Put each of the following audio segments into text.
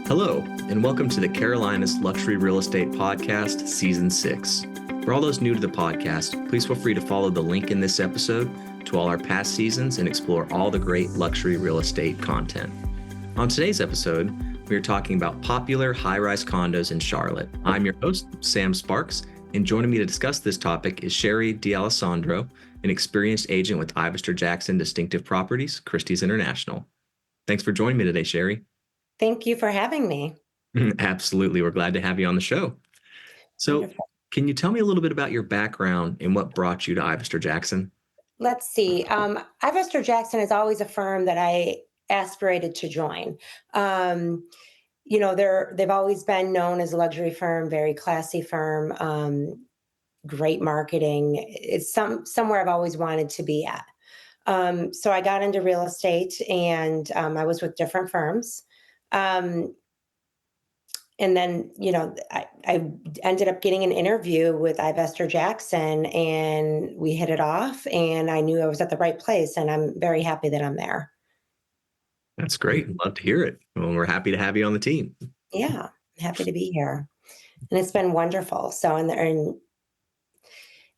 Hello, and welcome to the Carolinas Luxury Real Estate Podcast, Season 6. For all those new to the podcast, please feel free to follow the link in this episode to all our past seasons and explore all the great luxury real estate content. On today's episode, we are talking about popular high-rise condos in Charlotte. I'm your host, Sam Sparks, and joining me to discuss this topic is Sherri D'alessandro, an experienced agent with Ivester Jackson Distinctive Properties, Christie's International. Thanks for joining me today, Sherri. Thank you for having me. Absolutely. We're glad to have you on the show. So Wonderful. Can you tell me a little bit about your background and what brought you to Ivester Jackson? Let's see. Ivester Jackson is always a firm that I aspirated to join. They've always been known as a luxury firm, very classy firm, great marketing. It's somewhere I've always wanted to be at. So I got into real estate and I was with different firms. And then, I ended up getting an interview with Ivester Jackson and we hit it off and I knew I was at the right place and I'm very happy that I'm there. That's great. Love to hear it. Well, we're happy to have you on the team. Yeah, I'm happy to be here. And it's been wonderful. So, and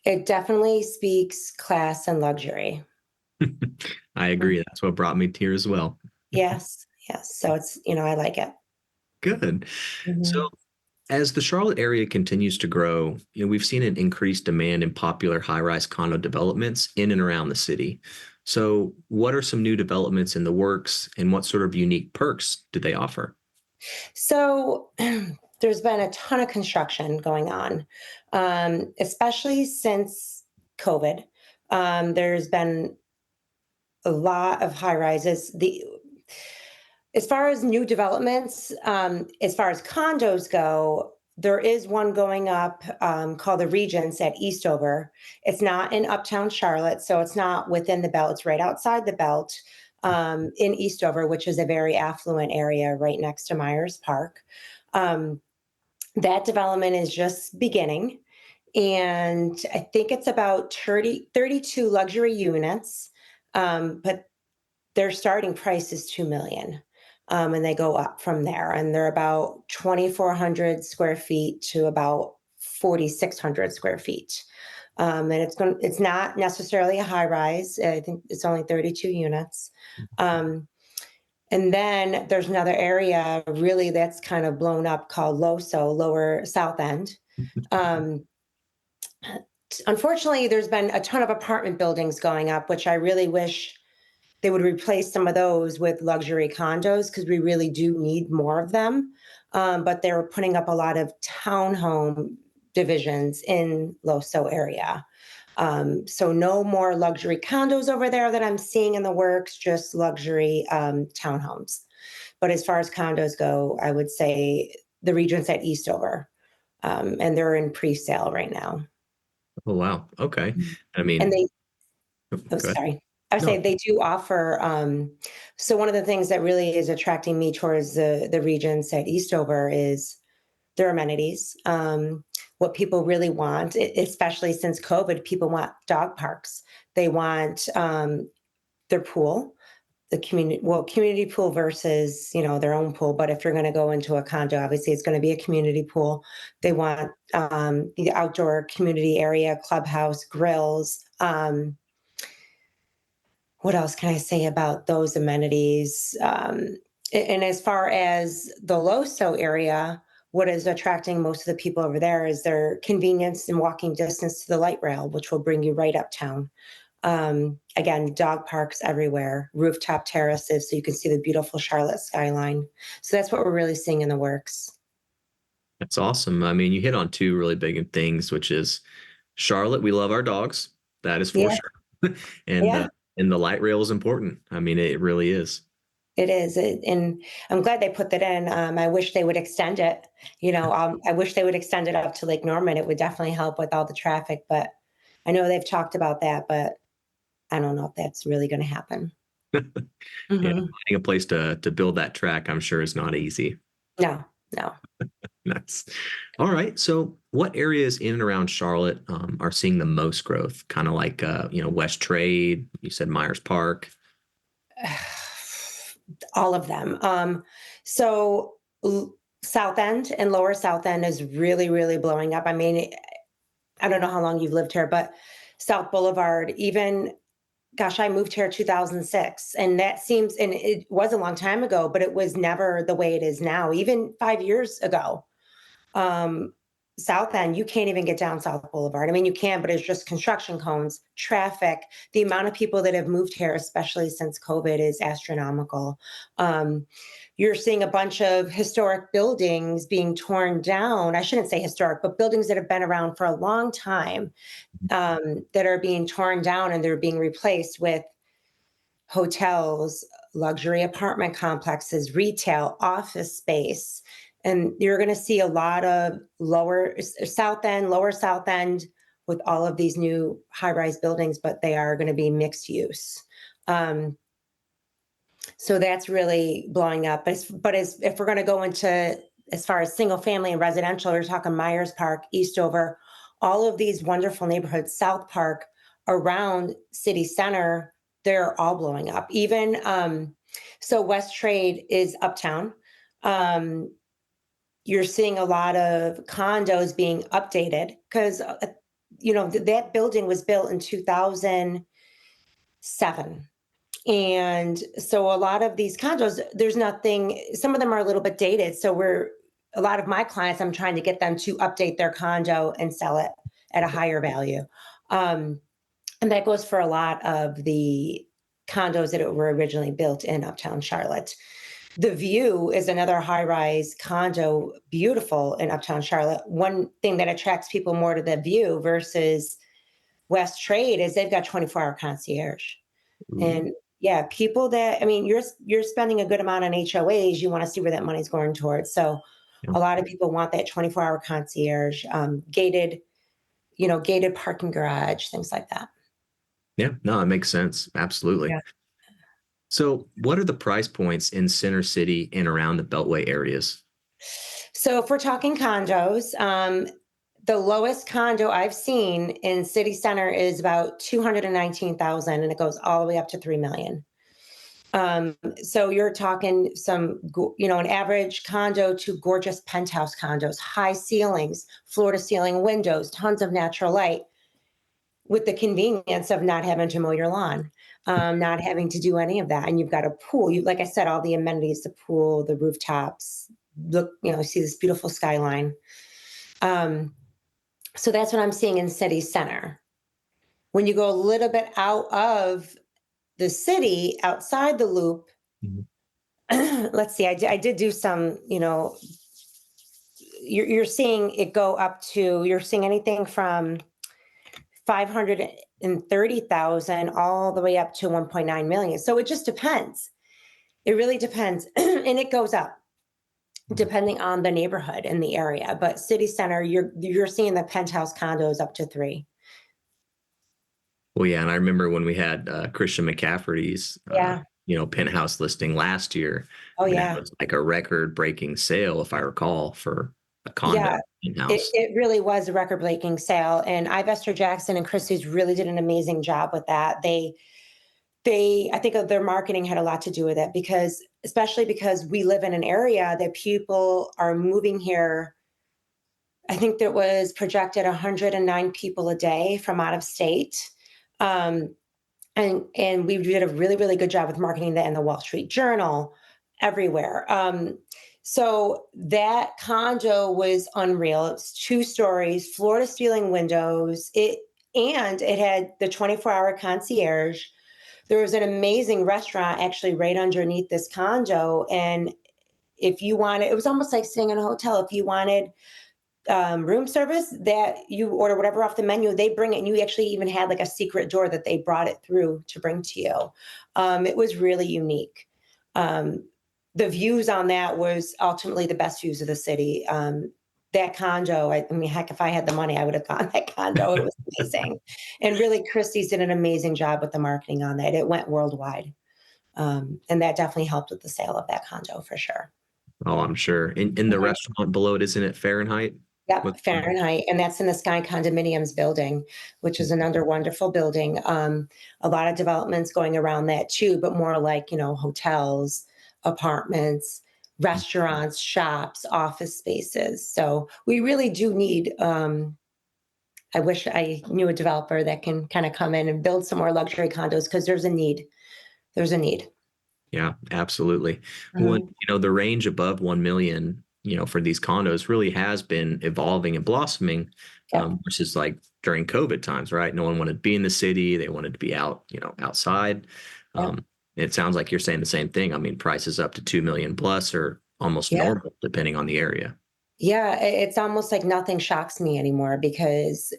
it definitely speaks class and luxury. I agree. That's what brought me here as well. Yes. So it's, I like it. Good. Mhm. So as the Charlotte area continues to grow, we've seen an increased demand in popular high-rise condo developments in and around the city. So what are some new developments in the works and what sort of unique perks do they offer? So there's been a ton of construction going on, especially since COVID. There's been a lot of high rises. As far as new developments, as far as condos go, there is one going up called the Regents at Eastover. It's not in Uptown Charlotte, so it's not within the belt. It's right outside the belt in Eastover, which is a very affluent area right next to Myers Park. That development is just beginning, and I think it's about 32 luxury units, but their starting price is $2 million. And they go up from there. And they're about 2,400 square feet to about 4,600 square feet. And it's not necessarily a high rise. I think it's only 32 units. And then there's another area really that's kind of blown up called LoSo, Lower South End. Unfortunately, there's been a ton of apartment buildings going up, which I really wish they would replace some of those with luxury condos because we really do need more of them. But they're putting up a lot of townhome divisions in LoSo area. So no more luxury condos over there that I'm seeing in the works, just luxury townhomes. But as far as condos go, I would say the Regents at Eastover, and they're in pre-sale right now. Oh, wow. Okay. I And mean, they, go ahead. sorry. I would No. say they do offer. So one of the things that really is attracting me towards the Regents at Eastover is their amenities. What people really want, especially since COVID, people want dog parks. They want their pool, the community pool versus their own pool. But if you're going to go into a condo, obviously it's going to be a community pool. They want the outdoor community area, clubhouse, grills. What else can I say about those amenities? And as far as the LoSo area, what is attracting most of the people over there is their convenience and walking distance to the light rail, which will bring you right uptown. Again, dog parks everywhere, rooftop terraces, so you can see the beautiful Charlotte skyline. So that's what we're really seeing in the works. That's awesome. I mean, you hit on two really big things, which is Charlotte, we love our dogs. That is for Yeah, sure. And yeah. and the light rail is important. I mean, it really is. It is, and I'm glad they put that in. I wish they would extend it. I wish they would extend it up to Lake Norman. It would definitely help with all the traffic. But I know they've talked about that, but I don't know if that's really going to happen. Yeah, Hmm. finding a place to build that track, I'm sure is not easy. No. Nice. All right. So what areas in and around Charlotte are seeing the most growth? Kind of like West Trade, you said Myers Park. All of them. So South End and Lower South End is really, really blowing up. I mean, I don't know how long you've lived here, but South Boulevard, even gosh, I moved here 2006, and that seems, and it was a long time ago, but it was never the way it is now. Even 5 years ago, um, South End, you can't even get down South Boulevard. I mean, you can, but it's just construction cones, traffic. The amount of people that have moved here, especially since COVID, is astronomical. Um, you're seeing a bunch of historic buildings being torn down. I shouldn't say historic, but buildings that have been around for a long time, that are being torn down and they're being replaced with hotels, luxury apartment complexes, retail, office space. And you're going to see a lot of South End, lower South End with all of these new high rise buildings, but they are going to be mixed use. Um, so that's really blowing up. But if we're going to go into as far as single family and residential, we're talking Myers Park, Eastover, all of these wonderful neighborhoods, South Park, around city center, they're all blowing up. Even so, West Trade is uptown. Um, you're seeing a lot of condos being updated because that building was built in 2007. And so a lot of these condos, there's nothing, some of them are a little bit dated. So a lot of my clients, I'm trying to get them to update their condo and sell it at a higher value. Um, and that goes for a lot of the condos that were originally built in Uptown Charlotte. The View is another high rise condo, beautiful in Uptown Charlotte. One thing that attracts people more to the View versus West Trade is they've got 24-hour concierge. Ooh, And yeah, people that, I mean, you're spending a good amount on HOAs, you want to see where that money's going towards. So yeah. a lot of people want that 24-hour concierge, gated parking garage, things like that. Yeah, no, it makes sense. Absolutely. Yeah. So, what are the price points in Center City and around the Beltway areas? So if we're talking condos, the lowest condo I've seen in city center is about 219,000 and it goes all the way up to 3 million. So you're talking an average condo to gorgeous penthouse condos, high ceilings, floor to ceiling windows, tons of natural light with the convenience of not having to mow your lawn, not having to do any of that. And you've got a pool. Like I said, all the amenities, the pool, the rooftops, see this beautiful skyline. Um, so that's what I'm seeing in city center. When you go a little bit out of the city, outside the loop, Mhm. let's see, I did do some, you're seeing it go up to, you're seeing anything from 530,000 all the way up to 1.9 million. So it just depends. It really depends. And it goes up depending on the neighborhood and the area. But city center, you're seeing the penthouse condos up to 3. Well, yeah, and I remember when we had Christian McCafferty's, Yeah. penthouse listing last year. Oh, I mean, that yeah. was like a record-breaking sale, if I recall, for a condo Yeah. It, in-house. it really was a record breaking sale. And Ivester Jackson and Christie's really did an amazing job with that. I think their marketing had a lot to do with it especially because we live in an area that people are moving here. I think there was projected 109 people a day from out of state. Um, and we did a really, really good job with marketing that in the Wall Street Journal, everywhere. So that condo was unreal. It's 2 stories, floor to ceiling windows. It had the 24-hour concierge. There was an amazing restaurant actually right underneath this condo. And if you wanted, it was almost like staying in a hotel. If you wanted room service, that you order whatever off the menu, they bring it. And you actually even had like a secret door that they brought it through to bring to you. It was really unique. Um, the views on that was ultimately the best views of the city. That condo, I mean, heck, if I had the money, I would have gotten that condo. It was amazing. And really, Christie's did an amazing job with the marketing on that. It went worldwide. And that definitely helped with the sale of that condo for sure. Oh, I'm sure. In the Mhm. restaurant below it, isn't it Fahrenheit? With Yep, Fahrenheit, and that's in the Sky Condominiums building, which is another wonderful building. A lot of developments going around that too, but more like, hotels, apartments, restaurants, shops, office spaces. So we really do need, I wish I knew a developer that can kind of come in and build some more luxury condos because there's a need. There's a need. Yeah, absolutely. When, Mhm. the range above 1 million, for these condos really has been evolving and blossoming, Yep. versus like during COVID times, right? No one wanted to be in the city. They wanted to be out, outside. Yep. Um, it sounds like you're saying the same thing. I mean, prices up to 2 million plus are almost Yeah. normal depending on the area. Yeah. It's almost like nothing shocks me anymore because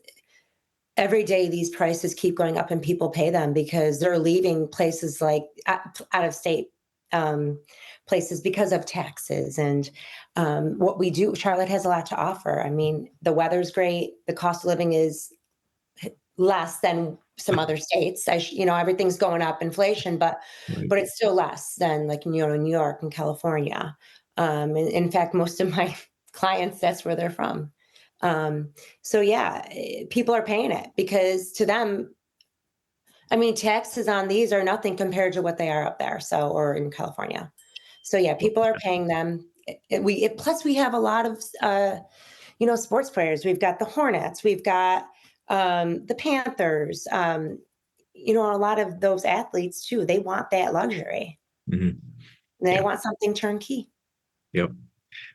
every day these prices keep going up and people pay them because they're leaving places like out of state, um, places because of taxes and what we do. Charlotte has a lot to offer. I mean, the weather's great. The cost of living is less than some other states. Everything's going up, inflation, but Right. but it's still less than like New York and California. In fact, most of my clients, that's where they're from. So yeah, people are paying it because to them, I mean, taxes on these are nothing compared to what they are up there. So or in California. So yeah, people are paying them. Plus we have a lot of sports players. We've got the Hornets, we've got the Panthers. A lot of those athletes too. They want that luxury. Mhm. They Yeah. want something turnkey. Yep.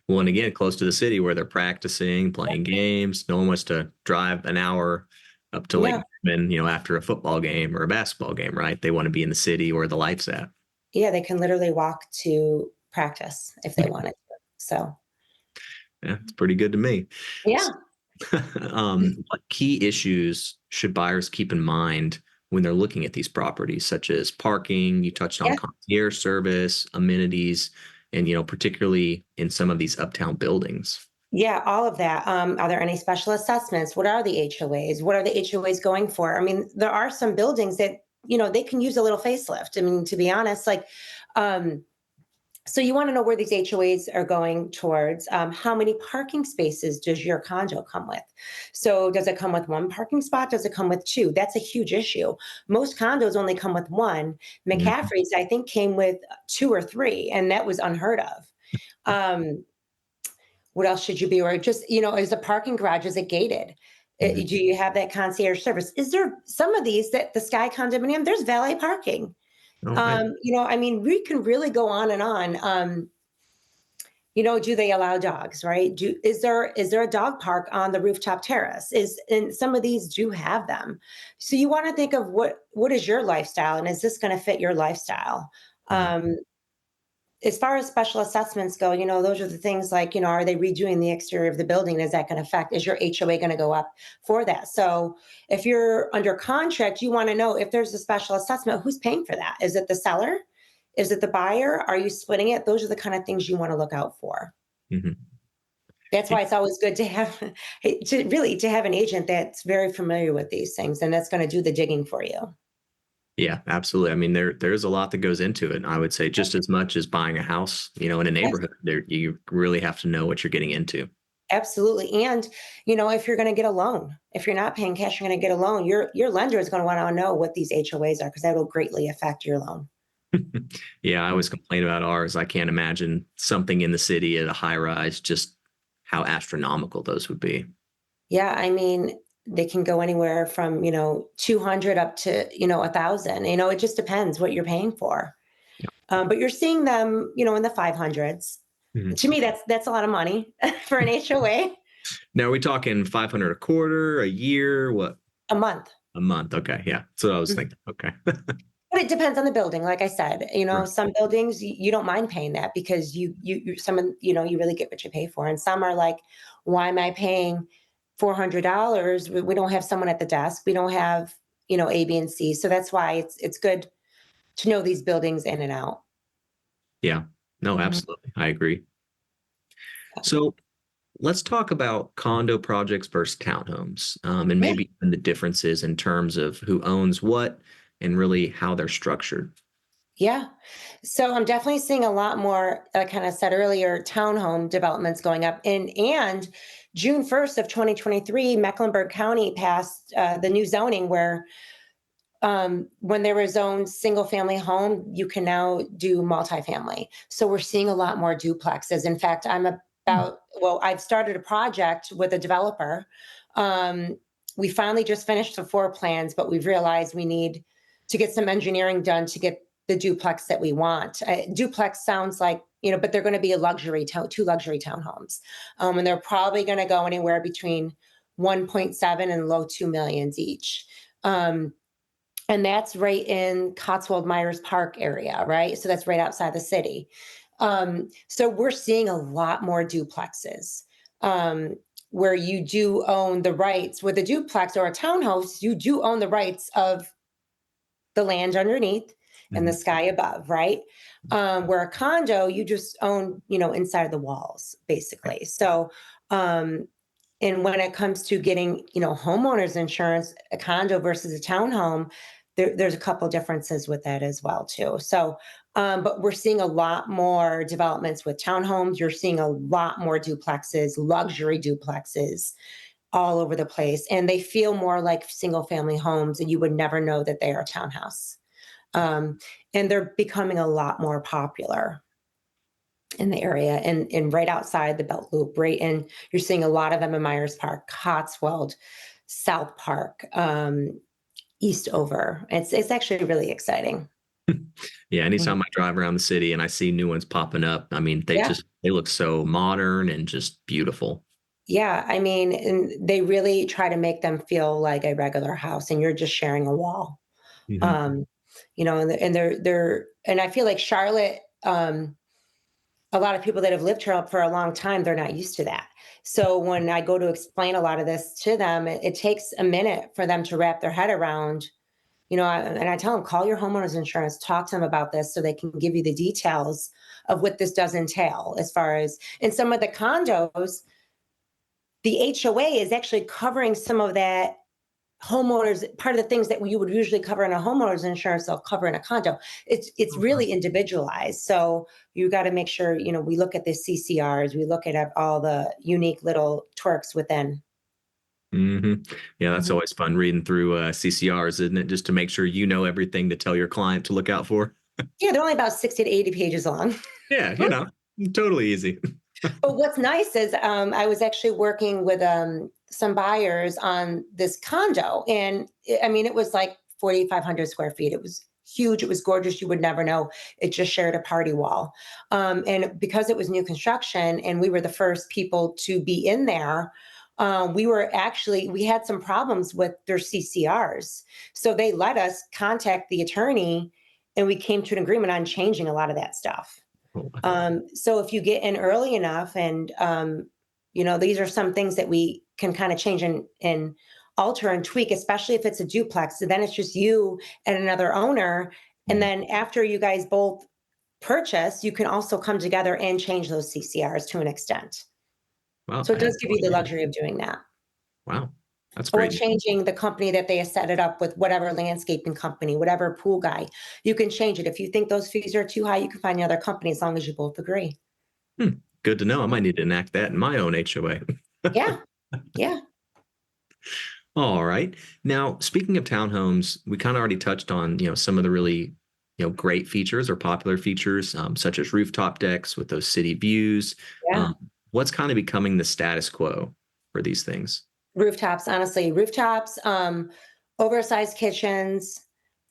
Well, and again, close to the city where they're practicing, playing games. No one wants to drive an hour up to Yeah, Lake Norman, after a football game or a basketball game, right? They want to be in the city where the life's at. yeah. They can literally walk to practice if they wanted to. So Yeah, it's pretty good to me. yeah, What key issues should buyers keep in mind when they're looking at these properties, such as parking? You touched on yeah. concierge service, amenities, and particularly in some of these uptown buildings. Yeah, all of that. Are there any special assessments? What are the HOAs? What are the HOAs going for? I mean, there are some buildings that, they can use a little facelift. I mean, to be honest, um, so you want to know where these HOAs are going towards. How many parking spaces does your condo come with? So does it come with one parking spot? Does it come with two? That's a huge issue. Most condos only come with one. Mhm. McCaffrey's, I think, came with two or three, and that was unheard of. Um, what else should you be aware? Just, is the parking garage, is it gated? Mhm. Do you have that concierge service? Is there some of these that the Sky condominium, there's valet parking? Oh, I I mean, we can really go on and on. Do they allow dogs, right? Is there a dog park on the rooftop terrace? And some of these do have them. So you want to think of what is your lifestyle and is this going to fit your lifestyle? Mhm. Um, as far as special assessments go, those are the things like, are they redoing the exterior of the building? Is that going to affect, is your HOA going to go up for that? So if you're under contract, you want to know if there's a special assessment, who's paying for that? Is it the seller? Is it the buyer? Are you splitting it? Those are the kind of things you want to look out for. Mhm. That's why it's always good to have to have an agent that's very familiar with these things and that's going to do the digging for you. Yeah, absolutely. I mean, there's a lot that goes into it. I would say just as much as buying a house, in a Yes, neighborhood, there you really have to know what you're getting into. absolutely. And if you're going to get a loan, if you're not paying cash, you're going to get a loan. Your lender is going to want to know what these HOAs are because that will greatly affect your loan. Yeah, I always complain about ours. I can't imagine something in the city at a high rise, just how astronomical those would be. Yeah, I mean, they can go anywhere from 200 up to 1,000. It just depends what you're paying for. Yeah. But you're seeing them, in the 500s. Mhm. To me, that's a lot of money for an HOA Now, are we talking 500 a quarter, a year? What? a month. A month? Okay, yeah. That's what I was Mhm. thinking. Okay. But it depends on the building. Like I said, Right. some buildings you don't mind paying that because you really get what you pay for, and some are like, why am I paying $400? We don't have someone at the desk. We don't have A, B, and C. So that's why it's good to know these buildings in and out. Yeah. No, Mhm. absolutely. I agree. So let's talk about condo projects versus townhomes, and Yeah. maybe even the differences in terms of who owns what and really how they're structured. Yeah. So I'm definitely seeing a lot more, like I kind of said earlier, townhome developments going up. And June 1st of 2023, Mecklenburg County passed the new zoning where when they were zoned single family home, you can now do multifamily. So we're seeing a lot more duplexes. In fact, I've started a project with a developer. Um, we finally just finished the floor plans, but we've realized we need to get some engineering done to get the duplex that we want. Duplex sounds like, but they're going to be two luxury townhomes. And they're probably going to go anywhere between 1.7 and low 2 millions each. And that's right in Cotswold Myers Park area, right? So that's right outside the city. So we're seeing a lot more duplexes, where you do own the rights. With a duplex or a townhouse, you do own the rights of the land underneath and the Mhm. sky above, right? Where a condo, you just own, inside the walls, basically. So, and when it comes to getting, homeowners insurance, a condo versus a townhome, there's a couple differences with that as well, too. So, but we're seeing a lot more developments with townhomes. You're seeing a lot more duplexes, luxury duplexes all over the place. And they feel more like single family homes, and you would never know that they are a townhouse. Um, and they're becoming a lot more popular in the area and right outside the Belt Loop, right? And you're seeing a lot of them in Myers Park, Cotswold, South Park, Eastover. It's actually really exciting. Yeah, Mhm. anytime I drive around the city and I see new ones popping up, I mean, Yeah. they look so modern and just beautiful. Yeah. I mean, and they really try to make them feel like a regular house and you're just sharing a wall. Mhm. Um, and I feel like Charlotte, a lot of people that have lived here for a long time, they're not used to that. So when I go to explain a lot of this to them, it takes a minute for them to wrap their head around, and I tell them, call your homeowner's insurance, talk to them about this so they can give you the details of what this does entail. As far as in some of the condos, the HOA is actually covering some of that homeowners, part of the things that you would usually cover in a homeowner's insurance, they'll cover in a condo. It's Oh, wow. really individualized. So you got to make sure, we look at the CCRs, we look at all the unique little twerks within. Mhm. Yeah, that's Mhm. always fun reading through CCRs, isn't it? Just to make sure you know everything to tell your client to look out for. Yeah, they're only about 60 to 80 pages long. Yeah, totally easy. But what's nice is I was actually working with some buyers on this condo, and I mean, it was like 4,500 square feet. It was huge. It was gorgeous. You would never know. It just shared a party wall. And because it was new construction and we were the first people to be in there, we had some problems with their CCRs. So they let us contact the attorney and we came to an agreement on changing a lot of that stuff. Oh, wow. So if you get in early enough and, these are some things that we can kind of change and alter and tweak, especially if it's a duplex. So then it's just you and another owner. And Mhm. then after you guys both purchase, you can also come together and change those CCRs to an extent. Wow, So I it had does give no you the idea. luxury of doing that. Wow, that's Or great. changing the company that they set it up with, whatever landscaping company, whatever pool guy. You can change it. If you think those fees are too high, you can find another company as long as you both agree. Hmm, good to know. I might need to enact that in my own HOA. Yeah. Yeah. All right. Now, speaking of townhomes, we kind of already touched on, some of the really, great features or popular features, such as rooftop decks with those city views. Yeah. What's kind of becoming the status quo for these things? Rooftops, honestly, rooftops, oversized kitchens.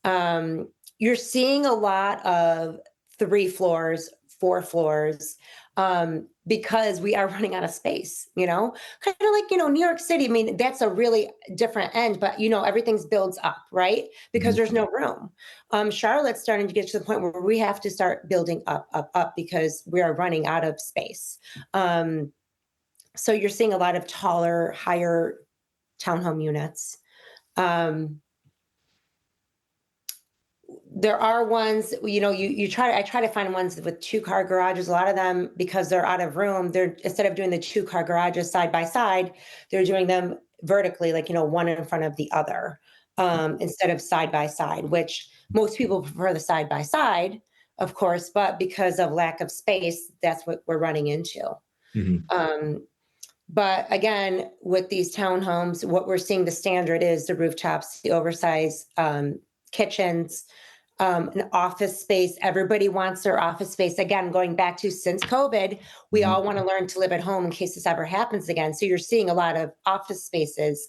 You're seeing a lot of 3 floors, 4 floors, because we are running out of space, kind of like, New York City. I mean, that's a really different end, but everything's builds up, right? Because Mhm. there's no room. Charlotte's starting to get to the point where we have to start building up, up, up because we are running out of space. Um, so you're seeing a lot of taller, higher townhome units. Um, there are ones, I try to find ones with 2-car garages. A lot of them, because they're out of room, they're instead of doing the 2-car garages side by side, they're doing them vertically, like, one in front of the other, instead of side by side, which most people prefer the side by side, of course, but because of lack of space, that's what we're running into. Mhm. Um, But again, with these townhomes, what we're seeing the standard is the rooftops, the oversized kitchens, an office space. Everybody wants their office space. Again, going back to since COVID, we Mhm. all want to learn to live at home in case this ever happens again. So you're seeing a lot of office spaces,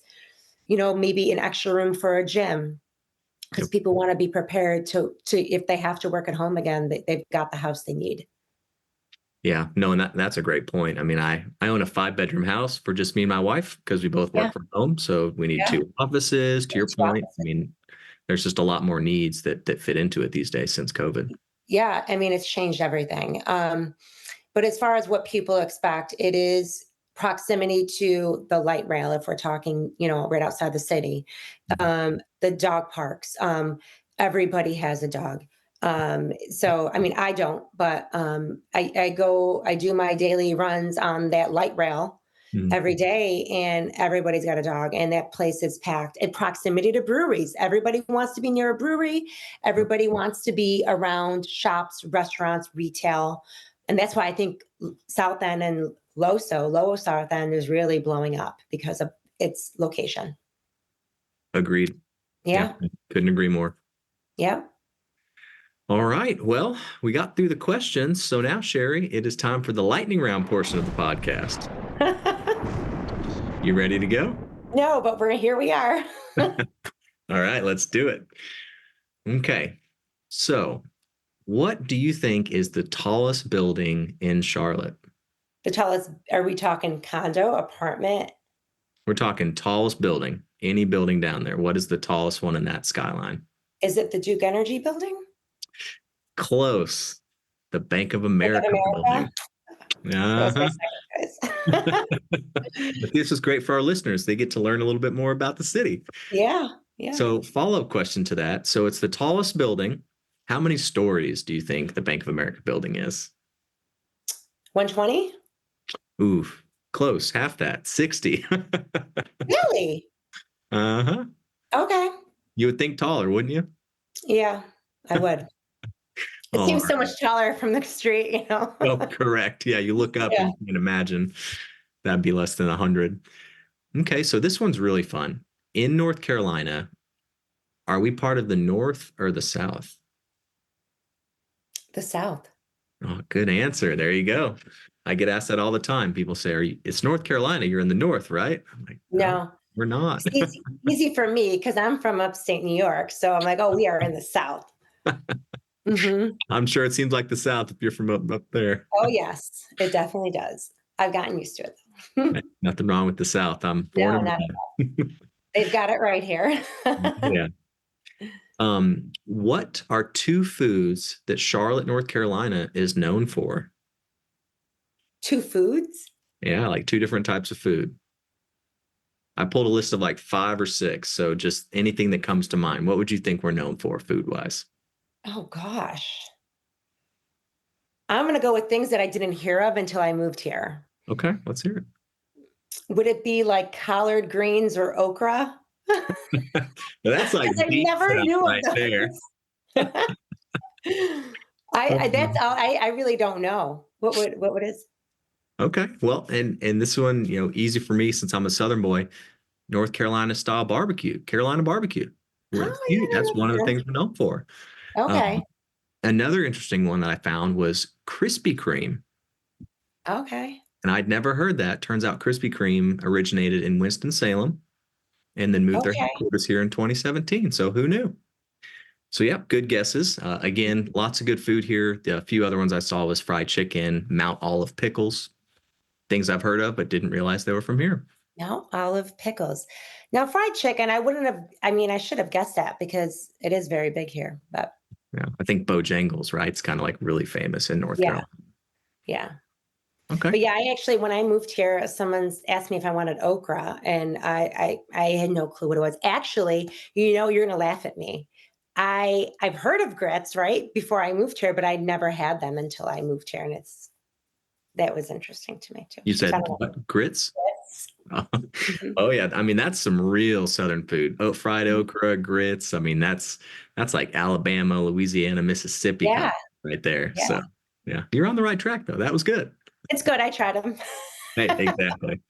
maybe an extra room for a gym because Yep. people want to be prepared to if they have to work at home again, they've got the house they need. Yeah, no, and that's a great point. I mean, I own a 5-bedroom house for just me and my wife because we both Yeah, work from home. So we need yeah. 2 offices. To your It's rough. point, I mean, there's just a lot more needs that fit into it these days since COVID. Yeah, I mean, it's changed everything. But as far as what people expect, it is proximity to the light rail, if we're talking, right outside the city. Mhm. The dog parks. Everybody has a dog. So, I mean, I don't, but I do my daily runs on that light rail Mhm. every day, and everybody's got a dog, and that place is packed. In proximity to breweries, everybody wants to be near a brewery. Yep. Everybody wants to be around shops, restaurants, retail, and that's why I think South End and Lower South End is really blowing up because of its location. Agreed. Yeah, Yeah, couldn't agree more. yeah. All right. Well, we got through the questions. So now, Sherri, it is time for the lightning round portion of the podcast. You ready to go? No, but here we are. All right, let's do it. Okay. So, what do you think is the tallest building in Charlotte? To tell us, are we talking condo, apartment? We're talking tallest building, any building down there. What is the tallest one in that skyline? Is it the Duke Energy building? Close. The Bank of Bank of America America? building. That was my Uh-huh. second choice. But this is great for our listeners. They get to learn a little bit more about the city. Yeah, yeah. So, follow-up question to that. So, it's the tallest building. How many stories do you think the Bank of America building is? 120? Oof, close, half that, 60. Really? Uh-huh. Okay. You would think taller, wouldn't you? Yeah, I would. It All seems so right. much taller from the street. Oh, correct. Yeah, you look up Yeah. and you can imagine that'd be less than 100. Okay, so this one's really fun. In North Carolina, are we part of the North or the South? The South. Oh, good answer. There you go. I get asked that all the time. People say, it's North Carolina. You're in the North, right? I'm like, no, No. we're not. It's easy for me because I'm from upstate New York. So I'm like, oh, we are in the South. Hmm. I'm sure it seems like the South if you're from up there. Oh, yes, it definitely does. I've gotten used to it. Hey, nothing wrong with the South. I'm born No, and not at all. bred. They've got it right here. Yeah. What are 2 foods that Charlotte, North Carolina is known for? Two foods? Yeah, like 2 different types of food. I pulled a list of like 5 or 6. So just anything that comes to mind. What would you think we're known for food wise? Oh, gosh. I'm going to go with things that I didn't hear of until I moved here. Okay, let's hear it. Would it be like collard greens or okra? Now, that's like Because I deep never stuff knew of right there. those. That's all. I really don't know. What is? Okay, well, and this one, easy for me since I'm a Southern boy. North Carolina style barbecue, Carolina barbecue. Oh, That's one of the yeah, things we're known for. no, no. Um, Okay. Another interesting one that I found was Krispy Kreme. Okay. And I'd never heard that. Turns out Krispy Kreme originated in Winston-Salem and then moved their Okay. headquarters here in 2017. So who knew? So, yeah, good guesses. Again, lots of good food here. The few other ones I saw was fried chicken, Mount Olive pickles, things I've heard of, but didn't realize they were from here. No, olive pickles. Now, fried chicken, I wouldn't have, I mean, I should have guessed that because it is very big here, but Yeah, I think Bojangles, right? It's kind of like really famous in North yeah, Carolina. yeah. Okay. But yeah, I actually, when I moved here, someone's asked me if I wanted okra, and I had no clue what it was. Actually, you're gonna laugh at me. I've heard of grits, right, before I moved here, but I'd never had them until I moved here, and that was interesting to me too. You So I said don't know. what, grits? Grits. Oh, Mhm. oh, yeah. I mean, that's some real Southern food. Oh, fried okra, grits. I mean, that's like Alabama, Louisiana, Mississippi kind Yeah, of right there. yeah. So, yeah, you're on the right track though. That was good. It's good. I tried them. Hey, exactly.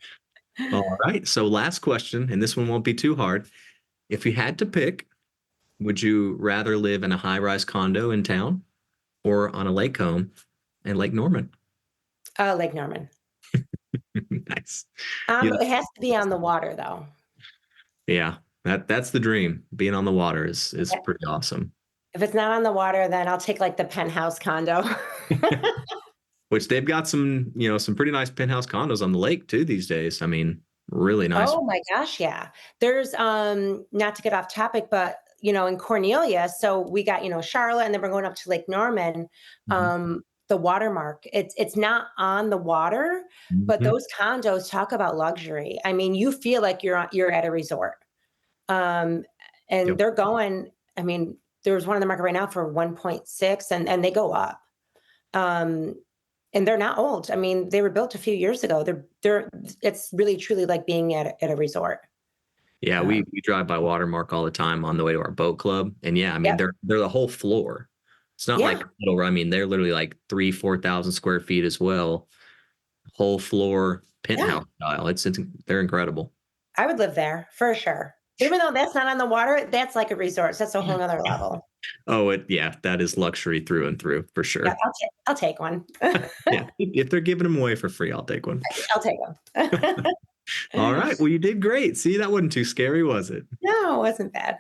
All right. So, last question, and this one won't be too hard. If you had to pick Would you rather live in a high-rise condo in town or on a lake home in Lake Norman? Lake Norman. Nice. Yeah, It has to be on the water though. yeah. That's the dream. Being on the water is Yeah. pretty awesome. If it's not on the water, then I'll take like the penthouse condo. Which they've got some pretty nice penthouse condos on the lake too these days. I mean, really nice. Oh my gosh, yeah. There's not to get off topic, but in Cornelia, so we got, Charlotte and then we're going up to Lake Norman, Mhm. the watermark. It's not on the water, but Mhm. those condos talk about luxury. I mean, you feel like you're at a resort. Um and Yep. they're going, I mean, there's one on the market right now for 1.6 and they go up. Um and they're not old. I mean, they were built a few years ago. They're it's really truly like being at a resort. Yeah, we Um, we drive by Watermark all the time on the way to our boat club. And yeah, I mean yep. they're the whole floor. It's not like Yeah. a little, I mean, they're literally like 3,000-4,000 square feet as well. Whole floor Yeah. penthouse style. It's they're incredible. I would live there for sure. Even though that's not on the water, that's like a resort. So that's a whole nother level. Oh, yeah, that is luxury through and through for Yeah, sure. I'll take one. Yeah, if they're giving them away for free, I'll take one. I'll take them. All right. Well, you did great. See, that wasn't too scary, was it? No, it wasn't bad.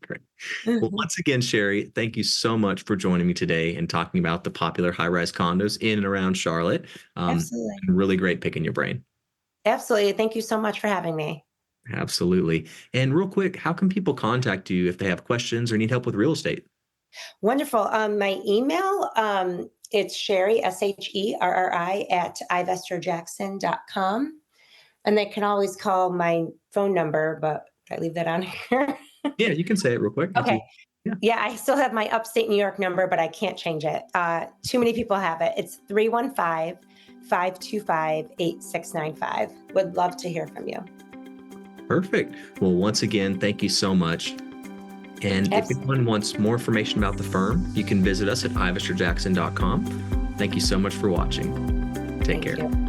Great. Well, once again, Sherri, thank you so much for joining me today and talking about the popular high-rise condos in and around Charlotte. Absolutely. Really great picking your brain. Absolutely. Thank you so much for having me. Absolutely. And real quick, how can people contact you if they have questions or need help with real estate? Wonderful. My email, it's Sherri, SHERRI at ivesterjackson.com. And they can always call my phone number, but I leave that on here. Yeah, you can say it real quick if Okay. you. Yeah, Yeah, I still have my upstate New York number, but I can't change it. Too many people have it. It's 315-525-8695. Would love to hear from you. perfect. Well, once again, thank you so much. And if Absolutely. anyone wants more information about the firm, you can visit us at ivesterjackson.com. Thank you so much for watching. Take Thank care. you.